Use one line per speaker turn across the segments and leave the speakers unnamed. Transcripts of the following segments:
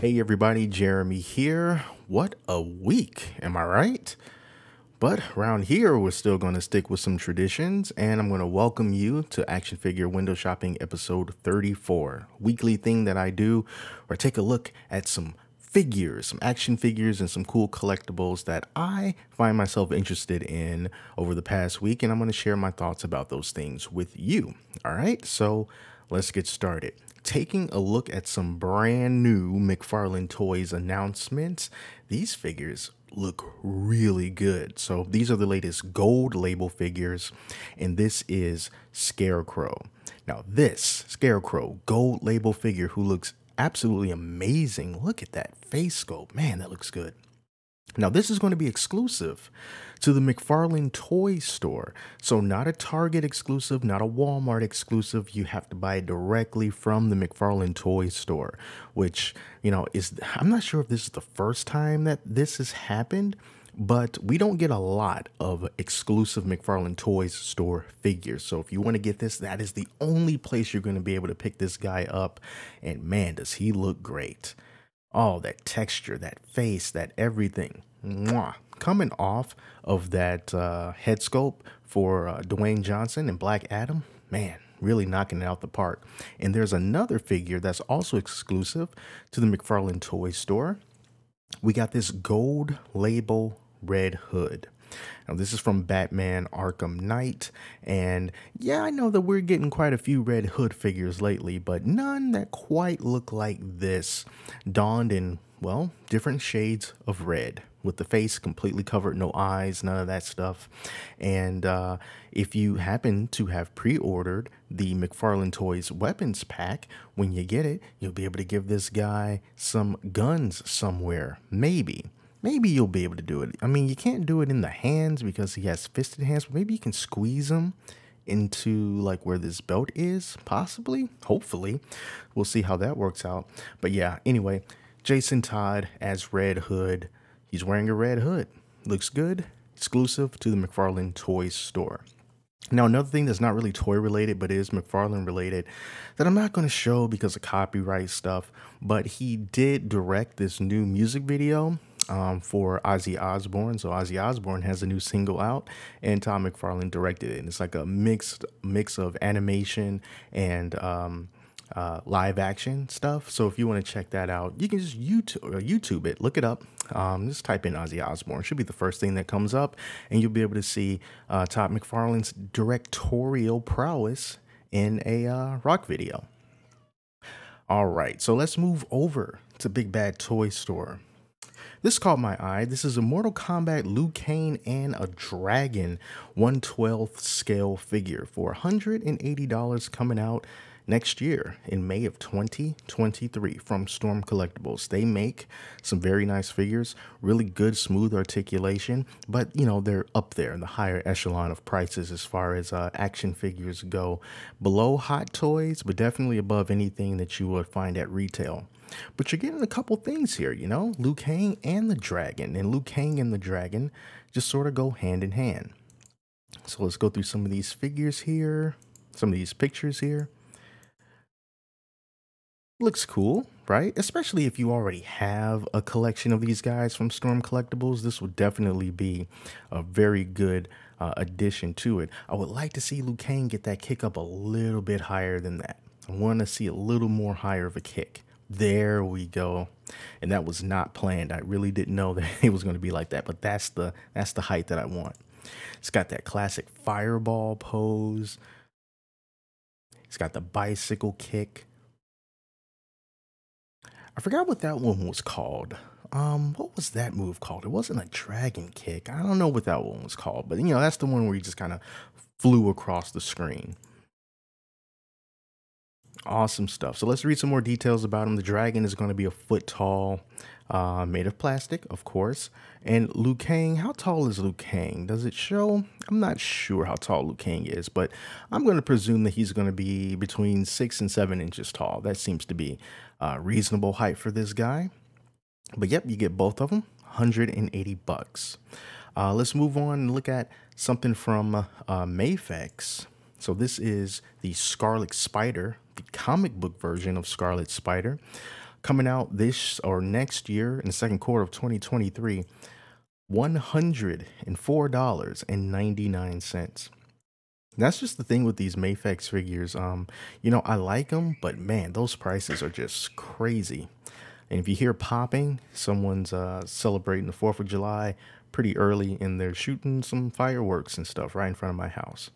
Hey everybody, Jeremy here. What a week, am I right? But around here, we're still going to stick with some traditions, and I'm going to welcome you to Action Figure Window Shopping episode 34, weekly thing that I do where I take a look at some figures, some action figures, and some cool collectibles that I find myself interested in over the past week, and I'm going to share my thoughts about those things with you. All right, so let's get started. Taking a look at some brand new Mcfarland Toys announcements, these figures look really good. So these are the latest gold label figures, and this is Scarecrow. Now this Scarecrow gold label figure who looks absolutely amazing. Look at that face sculpt. Man, that looks good. Now, this is going to be exclusive to the Mcfarland Toy Store. So not a Target exclusive, not a Walmart exclusive. You have to buy it directly from the Mcfarland Toy Store, which, I'm not sure if this is the first time that this has happened, but we don't get a lot of exclusive Mcfarland Toys Store figures. So if you want to get this, that is the only place you're going to be able to pick this guy up. And man, does he look great. Oh, that texture, that face, that everything. Mwah. Coming off of that head sculpt for Dwayne Johnson and Black Adam, man, really knocking it out the park. And there's another figure that's also exclusive to the Mcfarland Toy Store. We got this gold label Red Hood. Now, this is from Batman Arkham Knight, and yeah, I know that we're getting quite a few Red Hood figures lately, but none that quite look like this, donned in, well, different shades of red, with the face completely covered, no eyes, none of that stuff. And if you happen to have pre-ordered the Mcfarland Toys weapons pack, when you get it, you'll be able to give this guy some guns somewhere, maybe. Maybe you'll be able to do it. I mean, you can't do it in the hands because he has fisted hands, but maybe you can squeeze him into like where this belt is, possibly, hopefully. We'll see how that works out. But yeah, anyway, Jason Todd as Red Hood. He's wearing a red hood. Looks good. Exclusive to the Mcfarland Toys Store. Now, another thing that's not really toy related, but is Mcfarland related, that I'm not going to show because of copyright stuff, but he did direct this new music video for Ozzy Osbourne. So Ozzy Osbourne has a new single out, and Tom McFarlane directed it. And it's like a mix of animation and live action stuff. So if you want to check that out, you can just YouTube it, look it up. Just type in Ozzy Osbourne. Should be the first thing that comes up, and you'll be able to see Todd McFarlane's directorial prowess in a rock video. All right, so let's move over to Big Bad Toy Store. This caught my eye. This is a Mortal Kombat Liu Kang and a Dragon 1/12 scale figure for $180 coming out next year in May of 2023 from Storm Collectibles. They make some very nice figures, really good, smooth articulation, but they're up there in the higher echelon of prices as far as action figures go. Below Hot Toys, but definitely above anything that you would find at retail. But you're getting a couple things here, Liu Kang and the Dragon. And Liu Kang and the Dragon just sort of go hand in hand. So let's go through some of these figures here, some of these pictures here. Looks cool, right? Especially if you already have a collection of these guys from Storm Collectibles. This would definitely be a very good addition to it. I would like to see Liu Kang get that kick up a little bit higher than that. I want to see a little more higher of a kick. There we go. And that was not planned. I really didn't know that it was going to be like that, but that's the height that I want. It's got that classic fireball pose. It's got the bicycle kick. I forgot what that one was called. What was that move called? It wasn't a dragon kick. I don't know what that one was called, but that's the one where you just kind of flew across the screen. Awesome stuff. So let's read some more details about him. The dragon is going to be a foot tall, made of plastic, of course. And Liu Kang, how tall is Liu Kang? Does it show? I'm not sure how tall Liu Kang is, but I'm going to presume that he's going to be between 6 and 7 inches tall. That seems to be a reasonable height for this guy. But yep, you get both of them, $180. Let's move on and look at something from Mayfex. So this is the Scarlet Spider, the comic book version of Scarlet Spider. coming out this or next year in the second quarter of 2023, $104.99. That's just the thing with these Mayfex figures. I like them, but man, those prices are just crazy. And if you hear popping, someone's celebrating the 4th of July pretty early and they're shooting some fireworks and stuff right in front of my house.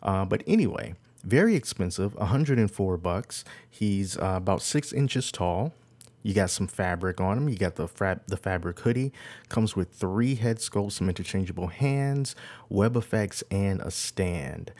But anyway, very expensive, 104 bucks. He's about 6 inches tall. You got some fabric on him. You got the fabric hoodie. Comes with 3 head sculpts, some interchangeable hands, web effects, and a stand.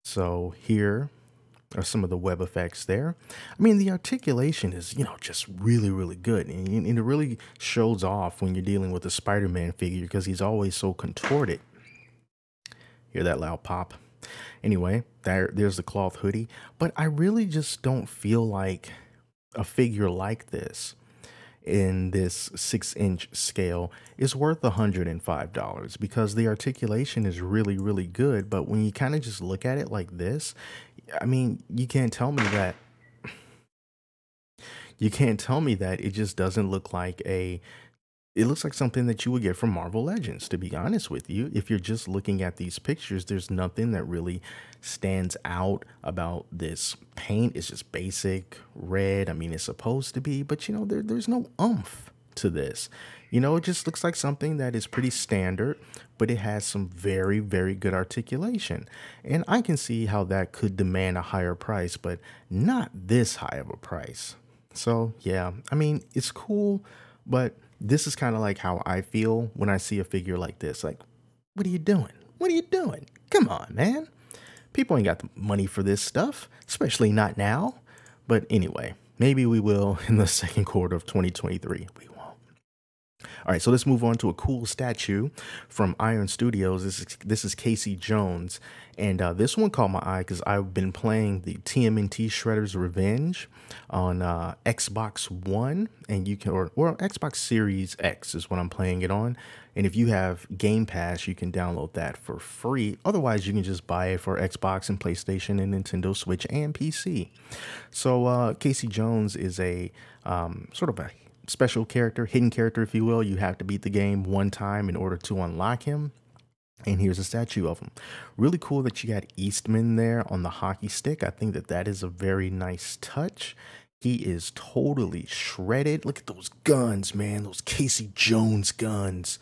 So here are some of the web effects there. I mean, the articulation is, just really, really good. And it really shows off when you're dealing with a Spider-Man figure because he's always so contorted. Hear that loud pop? Anyway, there's the cloth hoodie. But I really just don't feel like a figure like this in this 6-inch scale is worth $105 because the articulation is really, really good. But when you kind of just look at it like this, I mean, you can't tell me that it just doesn't look like it looks like something that you would get from Marvel Legends, to be honest with you. If you're just looking at these pictures, there's nothing that really stands out about this paint. It's just basic red. I mean, it's supposed to be, but there's no oomph to this. It just looks like something that is pretty standard, but it has some very, very good articulation. And I can see how that could demand a higher price, but not this high of a price. So yeah, I mean, it's cool, but this is kind of like how I feel when I see a figure like this. Like, what are you doing? What are you doing? Come on, man. People ain't got the money for this stuff, especially not now. But anyway, maybe we will in the second quarter of 2023. We won't. All right, so let's move on to a cool statue from Iron Studios. This is Casey Jones, and this one caught my eye because I've been playing the TMNT Shredder's Revenge on Xbox One, and you can, or Xbox Series X is what I'm playing it on. And if you have Game Pass, you can download that for free. Otherwise, you can just buy it for Xbox and PlayStation and Nintendo Switch and PC. So Casey Jones is a sort of a special character, hidden character, if you will. You have to beat the game one time in order to unlock him. And here's a statue of him. Really cool that you got Eastman there on the hockey stick. I think that is a very nice touch. He is totally shredded. Look at those guns, man. Those Casey Jones guns.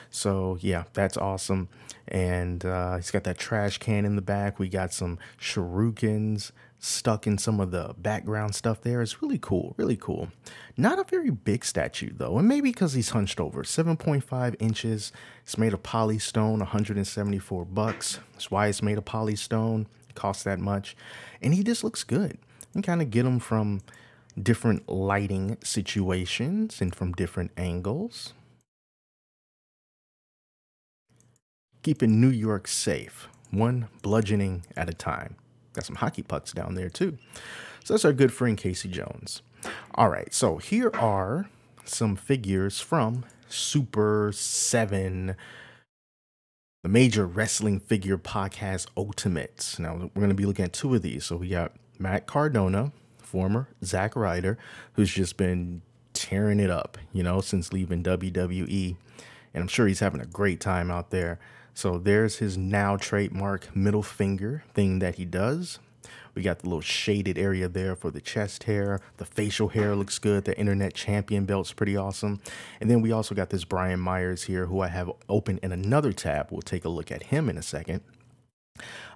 So yeah, that's awesome. And he's got that trash can in the back. We got some shurikens stuck in some of the background stuff there. It's really cool, really cool. Not a very big statue though, and maybe because he's hunched over. 7.5 inches. It's made of polystone, 174 bucks. That's why it's made of polystone. It costs that much. And he just looks good. You can kind of get him from different lighting situations and from different angles. Keeping New York safe, one bludgeoning at a time. Got some hockey pucks down there too. So that's our good friend Casey Jones. All right, so here are some figures from Super 7, the Major Wrestling Figure Podcast Ultimates. Now, we're going to be looking at 2 of these. So we got Matt Cardona, former Zack Ryder, who's just been tearing it up, since leaving WWE. And I'm sure he's having a great time out there. So there's his now trademark middle finger thing that he does. We got the little shaded area there for the chest hair. The facial hair looks good. The Internet Champion belt's pretty awesome. And then we also got this Brian Myers here, who I have open in another tab. We'll take a look at him in a second.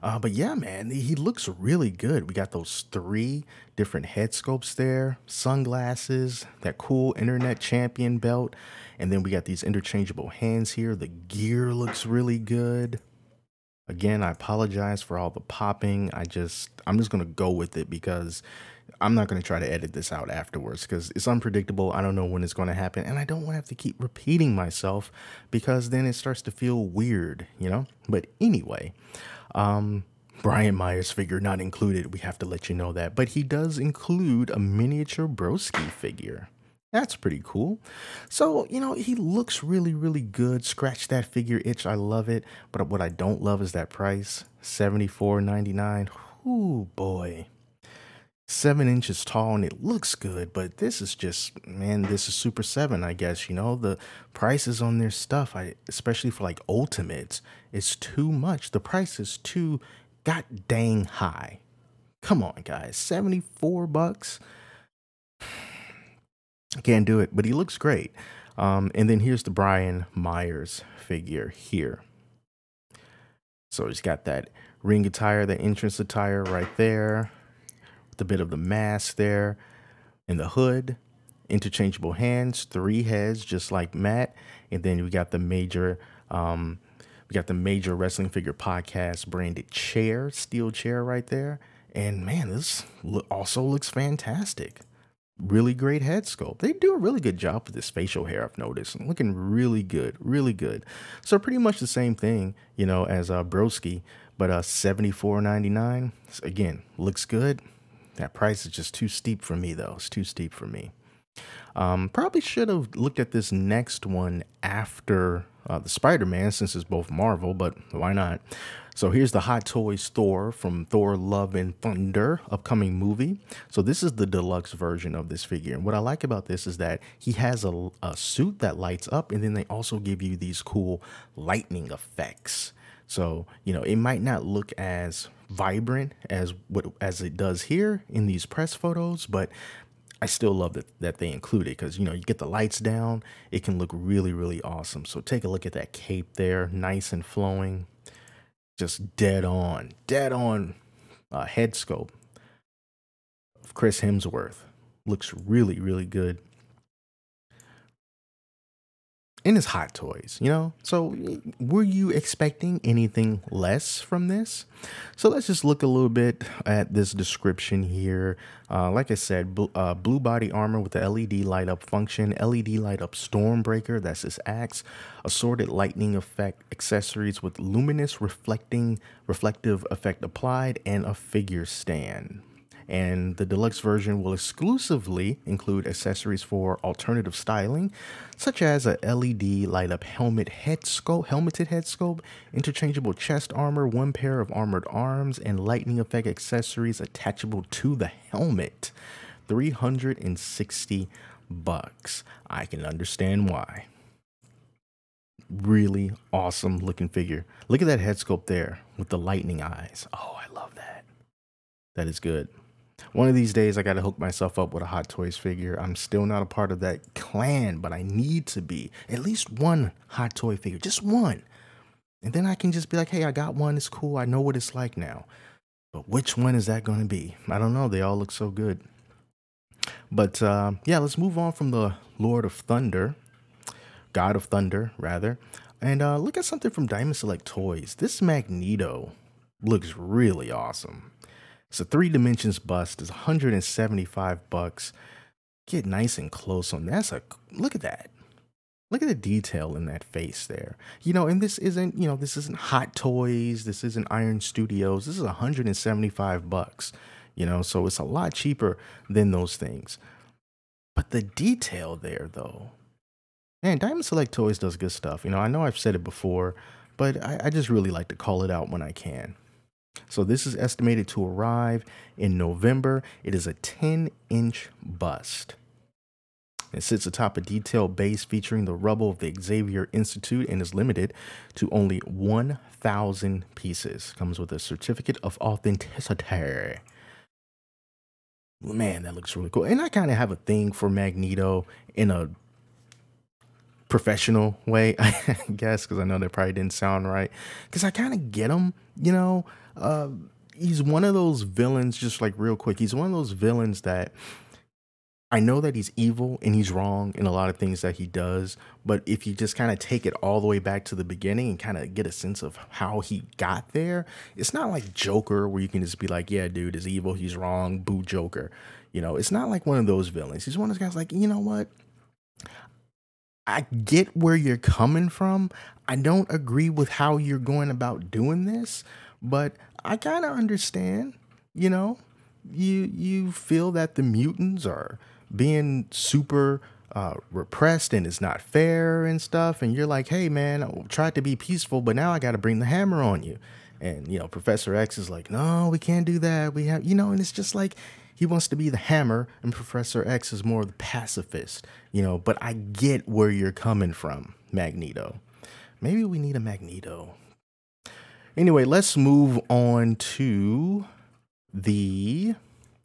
But yeah, man, he looks really good. We got those 3 different head sculpts there, sunglasses, that cool Internet Champion belt. And then we got these interchangeable hands here. The gear looks really good. Again, I apologize for all the popping. I'm just going to go with it because I'm not going to try to edit this out afterwards because it's unpredictable. I don't know when it's going to happen. And I don't want to have to keep repeating myself because then it starts to feel weird, But anyway, Brian Myers figure not included. We have to let you know that. But he does include a miniature Broski figure. That's pretty cool. So, he looks really, really good. Scratch that figure itch. I love it. But what I don't love is that price, $74.99. Ooh, boy. 7 inches tall and it looks good, but this is just, man, this is Super 7, I guess. The prices on their stuff, especially for like ultimates, it's too much. The price is too god dang high. Come on, guys, $74. I can't do it, but he looks great. And then here's the Brian Myers figure here. So he's got that ring attire, the entrance attire right there, with a bit of the mask there, and the hood, interchangeable hands, 3 heads, just like Matt. And then we got the major, wrestling figure podcast branded chair, steel chair right there. And man, this also looks fantastic. Really great head sculpt. They do a really good job with this facial hair, I've noticed. Looking really good, really good. So pretty much the same thing, as Broski, but $74.99. Again, looks good. That price is just too steep for me, though. It's too steep for me. Probably should have looked at this next one after the Spider-Man, since it's both Marvel, but why not? So here's the Hot Toys Thor from Thor Love and Thunder upcoming movie. So this is the deluxe version of this figure. And what I like about this is that he has a suit that lights up, and then they also give you these cool lightning effects. So, it might not look as vibrant as it does here in these press photos, but I still love that they include it because, you get the lights down, it can look really, really awesome. So take a look at that cape there, nice and flowing, just dead on head sculpt of Chris Hemsworth. Looks really, really good. And it's Hot Toys, So were you expecting anything less from this? So let's just look a little bit at this description here. Like I said, blue body armor with the LED light up function, LED light up Stormbreaker, that's his axe, assorted lightning effect accessories with luminous reflective effect applied, and a figure stand. And the deluxe version will exclusively include accessories for alternative styling, such as a LED light-up helmeted head sculpt, interchangeable chest armor, 1 pair of armored arms, and lightning effect accessories attachable to the helmet. $360. I can understand why. Really awesome looking figure. Look at that head sculpt there with the lightning eyes. Oh, I love that. That is good. One of these days, I got to hook myself up with a Hot Toys figure. I'm still not a part of that clan, but I need to be. At least one Hot Toy figure, just one. And then I can just be like, hey, I got one. It's cool. I know what it's like now. But which one is that going to be? I don't know. They all look so good. But yeah, let's move on from the Lord of Thunder, God of Thunder, rather. And look at something from Diamond Select Toys. This Magneto looks really awesome. It's a 3 dimensions bust. It's $175. Get nice and close on that. Look at that. Look at the detail in that face there. And this isn't Hot Toys. This isn't Iron Studios. This is $175. So it's a lot cheaper than those things. But the detail there, though, man, Diamond Select Toys does good stuff. I know I've said it before, but I just really like to call it out when I can. So this is estimated to arrive in November. It is a 10-inch bust. It sits atop a detailed base featuring the rubble of the Xavier Institute and is limited to only 1,000 pieces. Comes with a certificate of authenticity. Man, that looks really cool. And I kind of have a thing for Magneto in a professional way, I guess, because I know that probably didn't sound right. Because I kind of get him, he's one of those villains, just like real quick, he's one of those villains that I know that he's evil and he's wrong in a lot of things that he does, but if you just kind of take it all the way back to the beginning and kind of get a sense of how he got there, it's not like Joker where you can just be like, yeah, dude is evil, he's wrong, boo Joker. It's not like one of those villains. He's one of those guys like, you know what? I get where you're coming from. I don't agree with how you're going about doing this, but I kind of understand, you feel that the mutants are being super repressed and it's not fair and stuff. And you're like, hey man, I tried to be peaceful, but now I got to bring the hammer on you. And, Professor X is like, no, we can't do that. We have, and it's just like, he wants to be the Hammer and Professor X is more of the pacifist, you know, but I get where you're coming from, Magneto. Maybe we need a Magneto. Anyway, let's move on to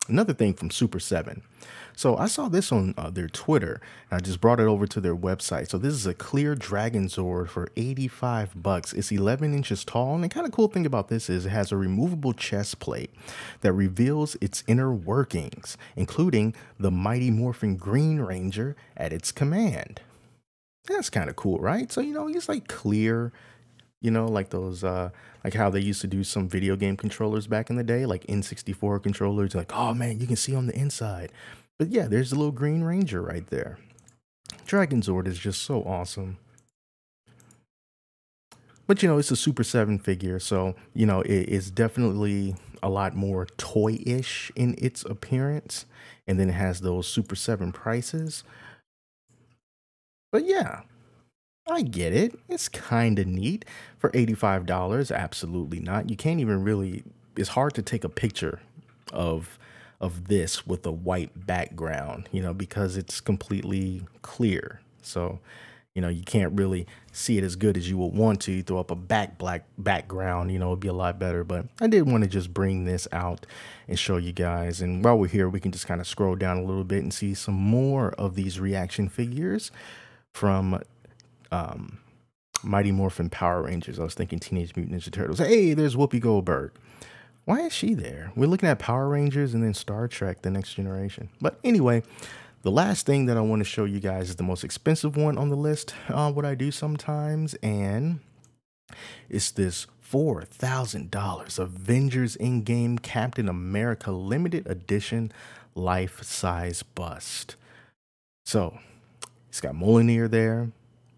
another thing from Super 7. So I saw this on their Twitter, and I just brought it over to their website. So this is a clear Dragon Zord for 85 bucks. It's 11 inches tall, and the kind of cool thing about this is it has a removable chest plate that reveals its inner workings, including the Mighty Morphin Green Ranger at its command. That's kind of cool, right? So, you know, it's like clear, you know, like those, like how they used to do some video game controllers back in the day, like N64 controllers, like, oh man, you can see on the inside. But yeah, there's a little Green Ranger right there. Dragon Zord is just so awesome. But, you know, it's a Super 7 figure, so, you know, it's definitely a lot more toy-ish in its appearance. And then it has those Super 7 prices. But yeah, I get it. It's kind of neat. For $85, absolutely not. You can't even really, it's hard to take a picture of this with a white background, you know, because it's completely clear. So, you know, you can't really see it as good as you would want to. You throw up a black background, you know, it'd be a lot better. But I did want to just bring this out and show you guys. And while we're here, we can just kind of scroll down a little bit and see some more of these reaction figures from Mighty Morphin Power Rangers. I was thinking Teenage Mutant Ninja Turtles. Hey, there's Whoopi Goldberg. Why is she there? We're looking at Power Rangers and then Star Trek, The Next Generation. But anyway, the last thing that I want to show you guys is the most expensive one on the list, what I do sometimes, and it's this $4,000 Avengers in-game Captain America limited edition life-size bust. So, he's got Mjolnir there,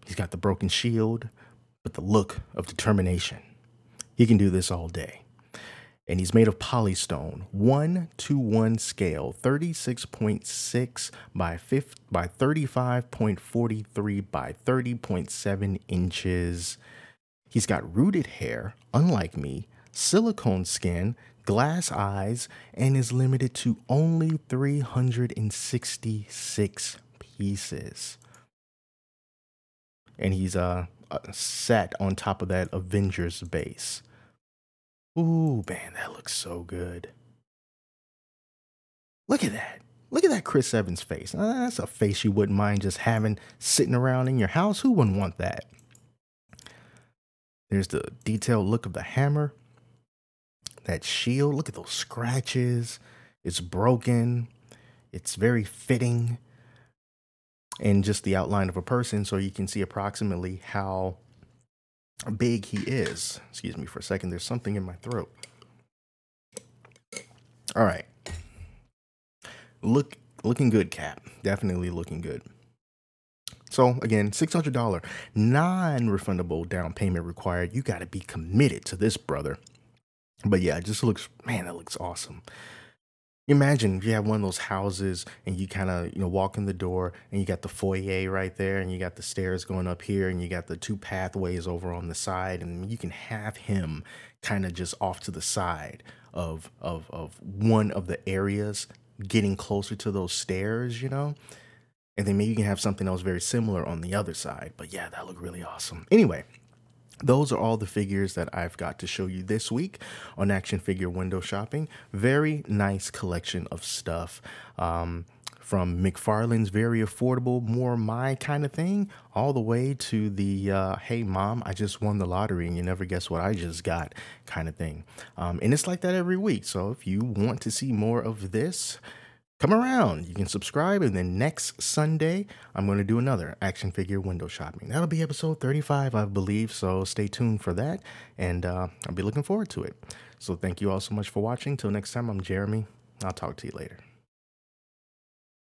he's got the broken shield, but the look of determination. He can do this all day. And he's made of polystone, 1:1 scale, 36.6 by 35.43 by 30.7 inches. He's got rooted hair, unlike me, silicone skin, glass eyes, and is limited to only 366 pieces. And he's set on top of that Avengers base. Ooh, man, that looks so good. Look at that. Look at that Chris Evans face. That's a face you wouldn't mind just having sitting around in your house. Who wouldn't want that? There's the detailed look of the hammer. That shield. Look at those scratches. It's broken. It's very fitting. And just the outline of a person so you can see approximately how big he is. Excuse me for a second, there's something in my throat. All right, looking good, Cap. Definitely looking good. So again, $600 non-refundable down payment required. You got to be committed to this, brother. But yeah, it just looks, man, that looks awesome. Imagine if you have one of those houses and you kind of, you know, walk in the door and you got the foyer right there and you got the stairs going up here and you got the two pathways over on the side, and you can have him kind of just off to the side of one of the areas getting closer to those stairs, you know, and then maybe you can have something else very similar on the other side. But yeah, that looked really awesome. Anyway, those are all the figures that I've got to show you this week on Action Figure Window Shopping. Very nice collection of stuff from Mcfarland's very affordable, more my kind of thing, all the way to the hey mom, I just won the lottery and you never guess what I just got kind of thing. And it's like that every week. So if you want to see more of this, come around, you can subscribe, and then next Sunday, I'm going to do another Action Figure Window Shopping. That'll be episode 35, I believe, so stay tuned for that, and I'll be looking forward to it. So thank you all so much for watching. Till next time, I'm Jeremy. I'll talk to you later.